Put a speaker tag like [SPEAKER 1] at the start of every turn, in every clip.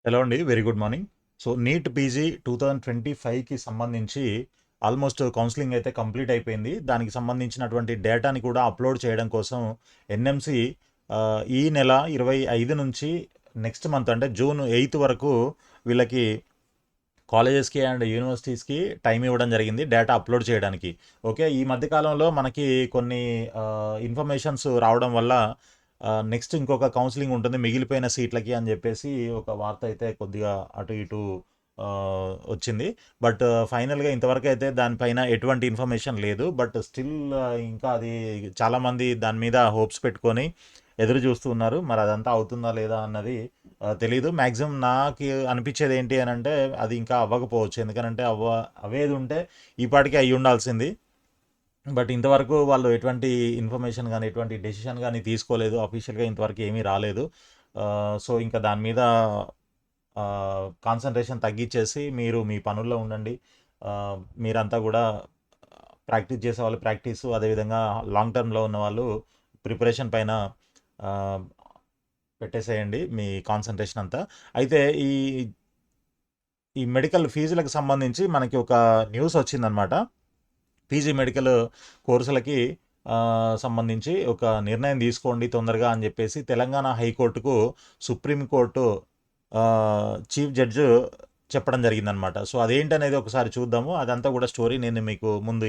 [SPEAKER 1] Hello అండి. Very good morning. So, NEET PG 2025కి సంబంధించి ఆల్మోస్ట్ కౌన్సెలింగ్ అయితే కంప్లీట్ అయిపోయింది. దానికి సంబంధించినటువంటి డేటాని కూడా అప్లోడ్ చేయడం కోసం ఎన్ఎంసీ ఈ నెల 25 నుంచి నెక్స్ట్ మంత్ అంటే జూన్ 8 వరకు వీళ్ళకి కాలేజెస్కి అండ్ యూనివర్సిటీస్కి టైం ఇవ్వడం జరిగింది డేటా అప్లోడ్ చేయడానికి. ఓకే. ఈ మధ్య కాలంలో మనకి కొన్ని ఇన్ఫర్మేషన్స్ రావడం వల్ల నెక్స్ట్ ఇంకొక కౌన్సిలింగ్ ఉంటుంది మిగిలిపోయిన సీట్లకి అని చెప్పేసి ఒక వార్త అయితే కొద్దిగా అటు ఇటు వచ్చింది. బట్ ఫైనల్గా ఇంతవరకు అయితే దానిపైన ఎటువంటి ఇన్ఫర్మేషన్ లేదు. బట్ స్టిల్ ఇంకా అది చాలామంది దాని మీద హోప్స్ పెట్టుకొని ఎదురు చూస్తూ ఉన్నారు. మరి అదంతా అవుతుందా లేదా అన్నది తెలీదు. మ్యాక్సిమం నాకు అనిపించేది ఏంటి అని అంటే అది ఇంకా అవ్వకపోవచ్చు. ఎందుకనంటే అవేది ఉంటే ఈ పాటికి అయ్యి ఉండాల్సింది. బట్ ఇంతవరకు వాళ్ళు ఎటువంటి ఇన్ఫర్మేషన్ కానీ ఎటువంటి డెసిషన్ కానీ తీసుకోలేదు. అఫీషియల్గా ఇంతవరకు ఏమీ రాలేదు. సో ఇంకా దాని మీద కాన్సన్ట్రేషన్ తగ్గించేసి మీరు మీ పనుల్లో ఉండండి. మీరంతా కూడా ప్రాక్టీస్ చేసే వాళ్ళు ప్రాక్టీసు, అదేవిధంగా లాంగ్ టర్మ్లో ఉన్న వాళ్ళు ప్రిపరేషన్ పైన పెట్టేసేయండి మీ కాన్సన్ట్రేషన్ అంతా. అయితే ఈ ఈ మెడికల్ ఫీజులకు సంబంధించి మనకి ఒక న్యూస్ వచ్చిందనమాట. పీజీ మెడికల్ కోర్సులకి సంబంధించి ఒక నిర్ణయం తీసుకోండి తొందరగా అని చెప్పేసి తెలంగాణ హైకోర్టుకు సుప్రీంకోర్టు చీఫ్ జడ్జి చెప్పడం జరిగిందనమాట. సో అదేంటనేది ఒకసారి చూద్దాము. అదంతా కూడా స్టోరీ నేను మీకు ముందు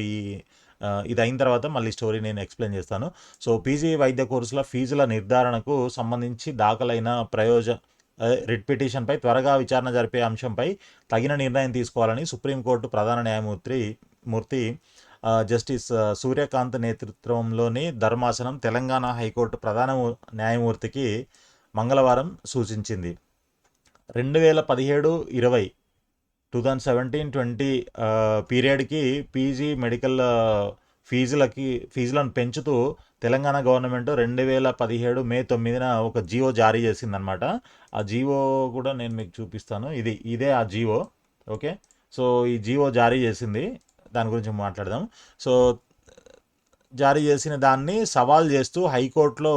[SPEAKER 1] ఇది అయిన తర్వాత మళ్ళీ స్టోరీ నేను ఎక్స్ప్లెయిన్ చేస్తాను. సో పీజీ వైద్య కోర్సుల ఫీజుల నిర్ధారణకు సంబంధించి దాఖలైన రిట్ పిటిషన్పై త్వరగా విచారణ జరిపే అంశంపై తగిన నిర్ణయం తీసుకోవాలని సుప్రీంకోర్టు ప్రధాన న్యాయమూర్తి జస్టిస్ సూర్యకాంత్ నేతృత్వంలోని ధర్మాసనం తెలంగాణ హైకోర్టు ప్రధాన న్యాయమూర్తికి మంగళవారం సూచించింది. 2017-20 2017-20 పీరియడ్కి పీజీ మెడికల్ ఫీజులను పెంచుతూ తెలంగాణ గవర్నమెంట్ 2017 మే 9న ఒక జీవో జారీ చేసిందనమాట. ఆ జీవో కూడా నేను మీకు చూపిస్తాను. ఇదే ఆ జీవో. ఓకే. సో ఈ జీవో జారీ చేసింది. దాని గురించి మాట్లాడదాం. సో జారీ చేసిన దాన్ని సవాల్ చేస్తూ హైకోర్టులో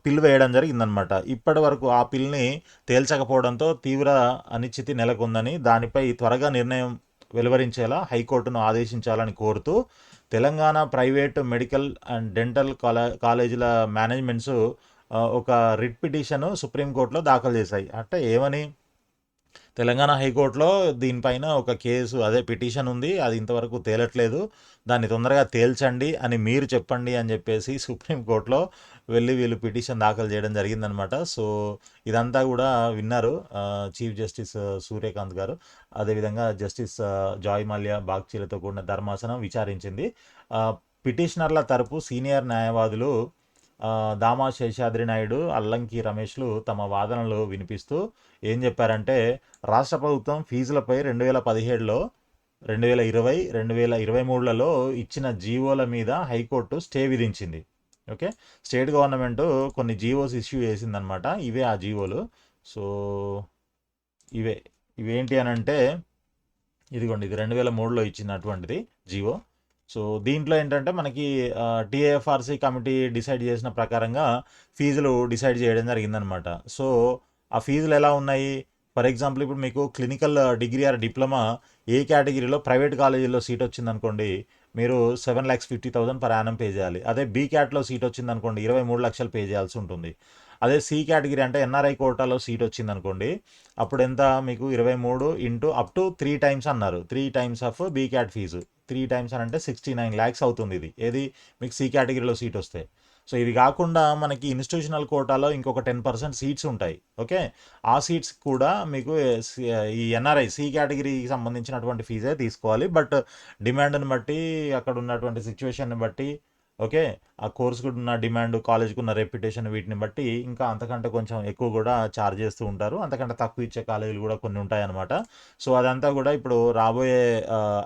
[SPEAKER 1] పిల్ వేయడం జరిగిందనమాట. ఇప్పటి వరకు ఆ పిల్ని తేల్చకపోవడంతో తీవ్ర అనిశ్చితి నెలకొందని, దానిపై త్వరగా నిర్ణయం వెలువరించేలా హైకోర్టును ఆదేశించాలని కోరుతూ Telangana private medical and dental కాలేజీల మేనేజ్మెంట్స్ ఒక రిట్ పిటిషన్ సుప్రీంకోర్టులో దాఖలు చేశాయి. అంటే ఏమని, తెలంగాణ హైకోర్టులో దీనిపైన ఒక కేసు పిటిషన్ ఉంది, అది ఇంతవరకు తేలట్లేదు, దాన్ని తొందరగా తేల్చండి అని మీరు చెప్పండి అని చెప్పేసి సుప్రీంకోర్టులో వెళ్ళి వీళ్ళు పిటిషన్ దాఖలు చేయడం జరిగిందనమాట. సో ఇదంతా కూడా విన్నారు చీఫ్ జస్టిస్ సూర్యకాంత్ గారు. అదేవిధంగా జస్టిస్ జాయ్ మాల్యా బాగ్చీలతో కూడిన ధర్మాసనం విచారించింది. పిటిషనర్ల తరపు సీనియర్ న్యాయవాదులు దామా శేషాద్రి నాయుడు, అల్లంకి రమేష్లు తమ వాదనలు వినిపిస్తూ ఏం చెప్పారంటే, రాష్ట్ర ప్రభుత్వం ఫీజులపై 2017లో 2020 2023లలో ఇచ్చిన జీవోల మీద హైకోర్టు స్టే విధించింది. ఓకే. స్టేట్ గవర్నమెంట్ కొన్ని జీవోస్ ఇష్యూ చేసిందనమాట. ఇవే ఆ జీవోలు. సో ఇవేంటి అని అంటే ఇదిగోండి, ఇది 2003లో ఇచ్చినటువంటిది జీవో. సో దీంట్లో ఏంటంటే మనకి టీఏఎఫ్ఆర్సీ కమిటీ డిసైడ్ చేసిన ప్రకారంగా ఫీజులు డిసైడ్ చేయడం జరిగిందనమాట. సో ఆ ఫీజులు ఎలా ఉన్నాయి, ఫర్ ఎగ్జాంపుల్ ఇప్పుడు మీకు క్లినికల్ డిగ్రీ ఆర్ డిప్లొమా ఏ కేటగిరీలో ప్రైవేట్ కాలేజీలో సీట్ వచ్చిందనుకోండి, మీరు 7,50,000 పర్ యానం పే చేయాలి. అదే బీ క్యాట్లో సీట్ వచ్చిందనుకోండి 23 లక్షలు పే చేయాల్సి ఉంటుంది. అదే సి కేటగిరీ అంటే ఎన్ఆర్ఐ కోటాలో సీట్ వచ్చిందనుకోండి, అప్పుడు ఎంత మీకు 23 ఇంటూ అప్ టు 3 టైమ్స్ అన్నారు. 3 times of B cat fee 3 times అని అంటే 69 lakhs అవుతుంది. ఏది మీకు సి కేటగిరీలో సీట్ వస్తే. సో ఇది కాకుండా మనకి ఇన్స్టిట్యూషనల్ కోటాలో ఇంకొక 10% సీట్స్ ఉంటాయి. ఓకే. ఆ సీట్స్ కూడా మీకు ఈ ఎన్ఆర్ఐ సి కేటగిరీకి సంబంధించినటువంటి ఫీజే తీసుకోవాలి. బట్ డిమాండ్ని బట్టి, అక్కడ ఉన్నటువంటి సిచ్యువేషన్ని బట్టి, ఓకే, ఆ కోర్సుకు ఉన్న డిమాండ్, కాలేజ్కి ఉన్న రెప్యుటేషన్, వీటిని బట్టి ఇంకా అంతకంటే కొంచెం ఎక్కువ కూడా ఛార్జ్ చేస్తూ ఉంటారు. అంతకంటే తక్కువ ఇచ్చే కాలేజీలు కూడా కొన్ని ఉంటాయన్నమాట. సో అదంతా కూడా ఇప్పుడు రాబోయే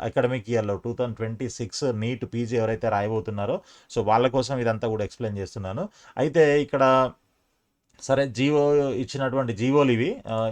[SPEAKER 1] అకాడమిక్ ఇయర్లో 2026 నీట్ పీజీ ఎవరైతే రాయబోతున్నారో సో వాళ్ళ కోసం ఇదంతా కూడా ఎక్స్ప్లెయిన్ చేస్తున్నాను. అయితే ఇక్కడ సరే జీవో ఇచ్చినటువంటి జీవోలు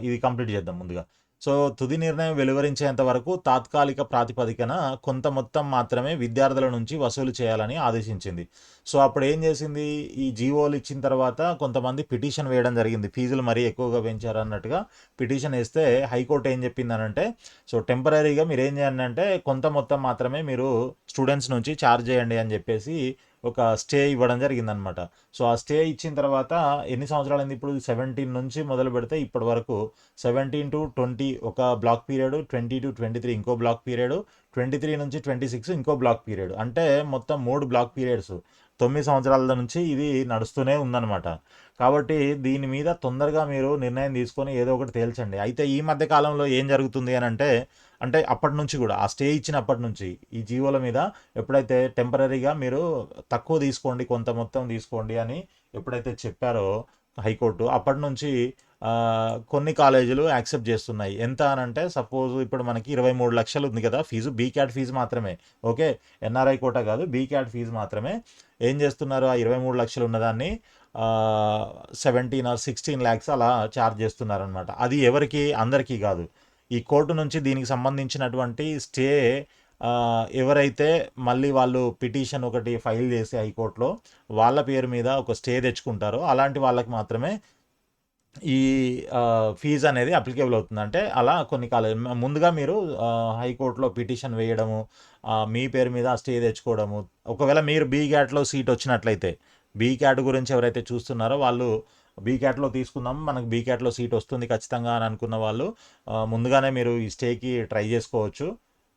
[SPEAKER 1] ఇది కంప్లీట్ చేద్దాం ముందుగా. సో తుది నిర్ణయం వెలువరించేంత వరకు తాత్కాలిక ప్రాతిపదికన కొంత మొత్తం మాత్రమే విద్యార్థుల నుంచి వసూలు చేయాలని ఆదేశించింది. సో అప్పుడు ఏం చేసింది, ఈ జీవోలు ఇచ్చిన తర్వాత కొంతమంది పిటిషన్ వేయడం జరిగింది. ఫీజులు మరీ ఎక్కువగా పెంచారు అన్నట్టుగా పిటిషన్ వేస్తే హైకోర్టు ఏం చెప్పిందనంటే, సో టెంపరరీగా మీరు ఏం చేయండి అంటే కొంత మొత్తం మాత్రమే మీరు స్టూడెంట్స్ నుంచి ఛార్జ్ చేయండి అని చెప్పేసి ఒక స్టే ఇవ్వడం జరిగిందనమాట. సో ఆ స్టే ఇచ్చిన తర్వాత ఎన్ని సంవత్సరాలైంది, ఇప్పుడు 17 నుంచి మొదలు పెడితే ఇప్పటి వరకు 17 to 20 ఒక బ్లాక్ పీరియడ్, 20 to 23 ఇంకో బ్లాక్ పీరియడ్, 23 నుంచి 26 ఇంకో బ్లాక్ పీరియడ్, అంటే మొత్తం 3 బ్లాక్ పీరియడ్స్ 9 సంవత్సరాల నుంచి ఇది నడుస్తూనే ఉందన్నమాట. కాబట్టి దీని మీద తొందరగా మీరు నిర్ణయం తీసుకొని ఏదో ఒకటి తేల్చండి. అయితే ఈ మధ్య కాలంలో ఏం జరుగుతుంది అని అంటే అప్పటి నుంచి కూడా ఆ స్టే ఇచ్చినప్పటి నుంచి ఈ జీవోల మీద ఎప్పుడైతే టెంపరరీగా మీరు తక్కువ తీసుకోండి, కొంత మొత్తం తీసుకోండి అని ఎప్పుడైతే చెప్పారో హైకోర్టు, అప్పటి నుంచి కొన్ని కాలేజీలు యాక్సెప్ట్ చేస్తున్నాయి. ఎంత అని అంటే సపోజ్ ఇప్పుడు మనకి 23 లక్షలు ఉంది కదా ఫీజు, బీక్యాట్ ఫీజు మాత్రమే. ఓకే, ఎన్ఆర్ఐ కోటా కాదు, బీక్యాట్ ఫీజు మాత్రమే. ఏం చేస్తున్నారు, ఆ 23 లక్షలు ఉన్నదాన్ని 17 or 16 lakhs అలా ఛార్జ్ చేస్తున్నారనమాట. అది ఎవరికి, అందరికీ కాదు. ఈ కోర్టు నుంచి దీనికి సంబంధించినటువంటి స్టే ఎవరైతే మళ్ళీ వాళ్ళు పిటిషన్ ఒకటి ఫైల్ చేసి హైకోర్టులో వాళ్ళ పేరు మీద ఒక స్టే తెచ్చుకుంటారో అలాంటి వాళ్ళకి మాత్రమే ఈ ఫీజు అనేది అప్లికేబుల్ అవుతుంది. అంటే అలా కొన్ని కాలేజ్ ముందుగా మీరు హైకోర్టులో పిటిషన్ వేయడము, మీ పేరు మీద స్టే తెచ్చుకోవడము, ఒకవేళ మీరు బీక్యాట్లో సీట్ వచ్చినట్లయితే, బీక్యాట్ గురించి ఎవరైతే చూస్తున్నారో వాళ్ళు బీక్యాట్లో తీసుకుందాం, మనకు బీక్యాట్లో సీట్ వస్తుంది ఖచ్చితంగా అని అనుకున్న వాళ్ళు ముందుగానే మీరు ఈ స్టేకి ట్రై చేసుకోవచ్చు.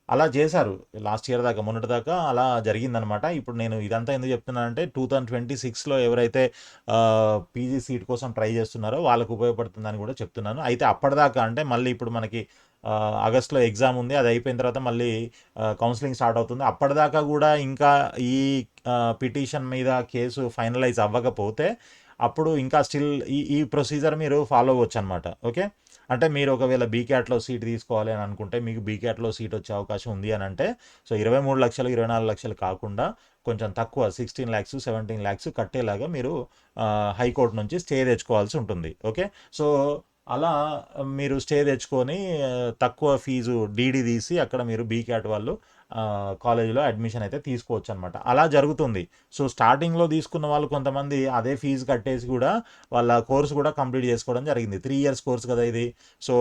[SPEAKER 1] అలా చేశారు లాస్ట్ ఇయర్ దాకా, మొన్నటి దాకా అలా జరిగిందనమాట. ఇప్పుడు నేను ఇదంతా ఎందుకు చెప్తున్నానంటే 2026లో ఎవరైతే పీజీ సీట్ కోసం ట్రై చేస్తున్నారో వాళ్ళకు ఉపయోగపడుతుందని కూడా చెప్తున్నాను. అయితే అప్పటిదాకా అంటే మళ్ళీ ఇప్పుడు మనకి ఆగస్ట్లో ఎగ్జామ్ ఉంది, అది అయిపోయిన తర్వాత మళ్ళీ కౌన్సిలింగ్ స్టార్ట్ అవుతుంది. అప్పటిదాకా కూడా ఇంకా ఈ పిటిషన్ మీద కేసు ఫైనలైజ్ అవ్వకపోతే అప్పుడు ఇంకా స్టిల్ ఈ ప్రొసీజర్ మీరు ఫాలో అవ్వచ్చు అనమాట. ఓకే, అంటే మీరు ఒకవేళ బీక్యాట్లో సీట్ తీసుకోవాలి అని అనుకుంటే మీకు బీక్యాట్లో సీట్ వచ్చే అవకాశం ఉంది అని అంటే, సో 23 లక్షలు 24 లక్షలు కాకుండా కొంచెం తక్కువ 16 lakhs 17 lakhs కట్టేలాగా మీరు హైకోర్టు నుంచి స్టే తెచ్చుకోవాల్సి ఉంటుంది. ఓకే, సో అలా మీరు స్టే తెచ్చుకొని తక్కువ ఫీజు డీడీ తీసి అక్కడ మీరు బీక్యాట్ వాళ్ళు కాలేజీలో అడ్మిషన్ అయితే తీసుకోవచ్చు అనమాట. అలా జరుగుతుంది. సో స్టార్టింగ్లో తీసుకున్న వాళ్ళు కొంతమంది అదే ఫీజు కట్టేసి కూడా వాళ్ళ కోర్సు కూడా కంప్లీట్ చేసుకోవడం జరిగింది. 3 years కోర్స్ కదా ఇది. సో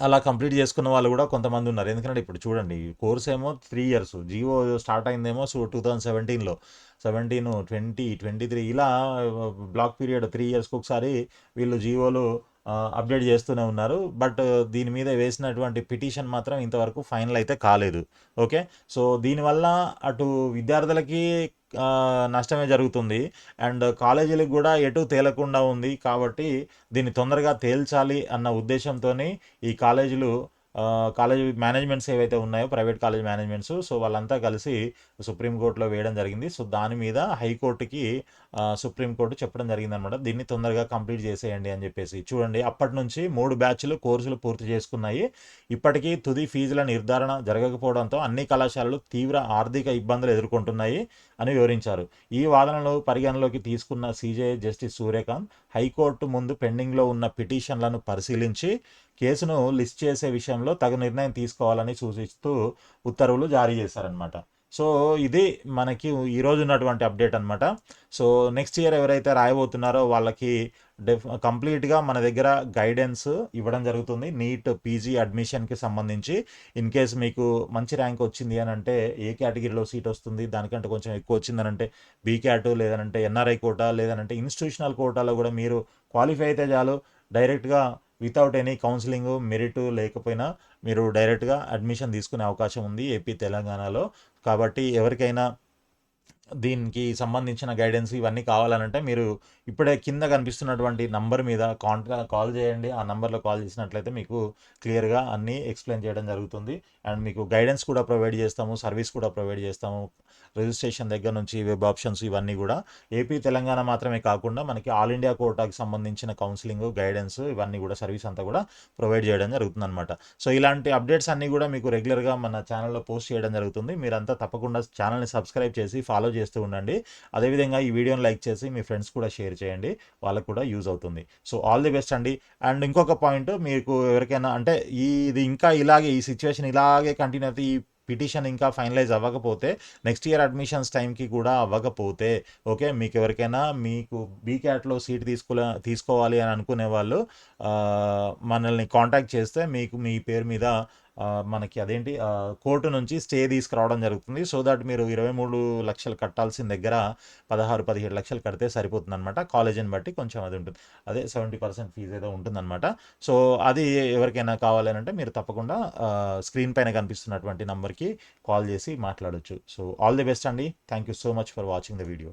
[SPEAKER 1] అలా కంప్లీట్ చేసుకున్న వాళ్ళు కూడా కొంతమంది ఉన్నారు. ఎందుకంటే ఇప్పుడు చూడండి, కోర్స్ ఏమో 3 years, జియో స్టార్ట్ అయిందేమో 2017లో, 17, 20, 23 ఇలా బ్లాక్ పీరియడ్ 3 yearsకి ఒకసారి వీళ్ళు జియోలు అప్డేట్ చేస్తూనే ఉన్నారు. బట్ దీని మీద వేసినటువంటి పిటిషన్ మాత్రం ఇంతవరకు ఫైనల్ అయితే కాలేదు. ఓకే, సో దీనివల్ల అటు విద్యార్థులకి నష్టమే జరుగుతుంది, అండ్ కాలేజీలకు కూడా ఎటు తేలకుండా ఉంది. కాబట్టి దీన్ని తొందరగా తేల్చాలి అన్న ఉద్దేశంతో ఈ కాలేజ్ మేనేజ్మెంట్స్ ఏవైతే ఉన్నాయో, ప్రైవేట్ కాలేజ్ మేనేజ్మెంట్స్, సో వాళ్ళంతా కలిసి సుప్రీంకోర్టులో వేయడం జరిగింది. సో దాని మీద హైకోర్టుకి సుప్రీంకోర్టు చెప్పడం జరిగింది అనమాట, దీన్ని తొందరగా కంప్లీట్ చేసేయండి అని చెప్పేసి. చూడండి, అప్పటి నుంచి 3 బ్యాచ్లు కోర్సులు పూర్తి చేసుకున్నాయి. ఇప్పటికీ తుది ఫీజుల నిర్ధారణ జరగకపోవడంతో అన్ని కళాశాలలు తీవ్ర ఆర్థిక ఇబ్బందులు ఎదుర్కొంటున్నాయి అని వివరించారు. ఈ వాదనలు పరిగణలోకి తీసుకున్న సీజే జస్టిస్ సూర్యకాంత్ హైకోర్టు ముందు పెండింగ్లో ఉన్న పిటిషన్లను పరిశీలించి కేసును లిస్ట్ చేసే విషయంలో తగు నిర్ణయం తీసుకోవాలని సూచిస్తూ ఉత్తర్వులు జారీ చేశారనమాట. సో ఇది మనకి ఈరోజు ఉన్నటువంటి అప్డేట్ అనమాట. సో నెక్స్ట్ ఇయర్ ఎవరైతే రాయబోతున్నారో వాళ్ళకి కంప్లీట్గా మన దగ్గర గైడెన్స్ ఇవ్వడం జరుగుతుంది. నీట్ పీజీ అడ్మిషన్కి సంబంధించి ఇన్ కేస్ మీకు మంచి ర్యాంక్ వచ్చింది అని అంటే ఏ కేటగిరీలో సీట్ వస్తుంది, దానికంటే కొంచెం ఎక్కువ వచ్చిందని అంటే బీక్యాట్, లేదనంటే ఎన్ఆర్ఐ కోటా, లేదనంటే ఇన్స్టిట్యూషనల్ కోటాలో కూడా మీరు క్వాలిఫై అయితే చాలు, డైరెక్ట్గా వితౌట్ ఎనీ కౌన్సిలింగ్ మెరిట్ లేకపోయినా మీరు డైరెక్ట్గా అడ్మిషన్ తీసుకునే అవకాశం ఉంది ఏపీ తెలంగాణలో. కాబట్టి ఎవరికైనా దీనికి సంబంధించిన గైడెన్స్ ఇవన్నీ కావాలనంటే మీరు ఇప్పుడే కింద కనిపిస్తున్నటువంటి నంబర్ మీద కాల్ చేయండి. ఆ నంబర్లో కాల్ చేసినట్లయితే మీకు క్లియర్గా అన్నీ ఎక్స్ప్లెయిన్ చేయడం జరుగుతుంది. అండ్ మీకు గైడెన్స్ కూడా ప్రొవైడ్ చేస్తాము, సర్వీస్ కూడా ప్రొవైడ్ చేస్తాము. రిజిస్ట్రేషన్ దగ్గర నుంచి వెబ్ ఆప్షన్స్ ఇవన్నీ కూడా ఏపీ తెలంగాణ మాత్రమే కాకుండా మనకి ఆల్ ఇండియా కోటాకి సంబంధించిన కౌన్సిలింగ్ గైడెన్స్ ఇవన్నీ కూడా సర్వీస్ అంతా కూడా ప్రొవైడ్ చేయడం జరుగుతుందన్నమాట. సో ఇలాంటి అప్డేట్స్ అన్నీ కూడా మీకు రెగ్యులర్గా మన ఛానల్లో పోస్ట్ చేయడం జరుగుతుంది. మీరంతా తప్పకుండా ఛానల్ని సబ్స్క్రైబ్ చేసి ఫాలో చేస్తూ ఉండండి. అదేవిధంగా ఈ వీడియోని లైక్ చేసి మీ ఫ్రెండ్స్ కూడా షేర్ చేయండి, వాళ్ళకు కూడా యూజ్ అవుతుంది. సో ఆల్ ది బెస్ట్ అండి. అండ్ ఇంకొక పాయింట్, మీకు ఎవరికైనా అంటే ఇది ఇంకా ఇలాగే ఈ సిచ్యువేషన్ ఇలాగే కంటిన్యూ అయితే, ఈ పిటిషన్ ఇంకా ఫైనలైజ్ అవ్వకపోతే, నెక్స్ట్ ఇయర్ అడ్మిషన్స్ టైంకి కూడా అవ్వకపోతే, ఓకే, మీకు ఎవరికైనా మీకు బీక్యాట్లో సీట్ తీసుకోవాలి అని అనుకునే వాళ్ళు మనల్ని కాంటాక్ట్ చేస్తే మీకు మీ పేరు మీద మనకి అదేంటి కోర్టు నుంచి స్టే తీసుకురావడం జరుగుతుంది. సో దట్ మీరు 23 లక్షలు కట్టాల్సిన దగ్గర 16-17 లక్షలు కడితే సరిపోతుంది అనమాట. కాలేజీని బట్టి కొంచెం అది ఉంటుంది, అదే 70% ఫీజు ఏదో ఉంటుందన్నమాట. సో అది ఎవరికైనా కావాలంటే మీరు తప్పకుండా స్క్రీన్ పైన కనిపిస్తున్నటువంటి నంబర్కి కాల్ చేసి మాట్లాడొచ్చు. సో ఆల్ ది బెస్ట్ అండి. Thank you so much for watching the video.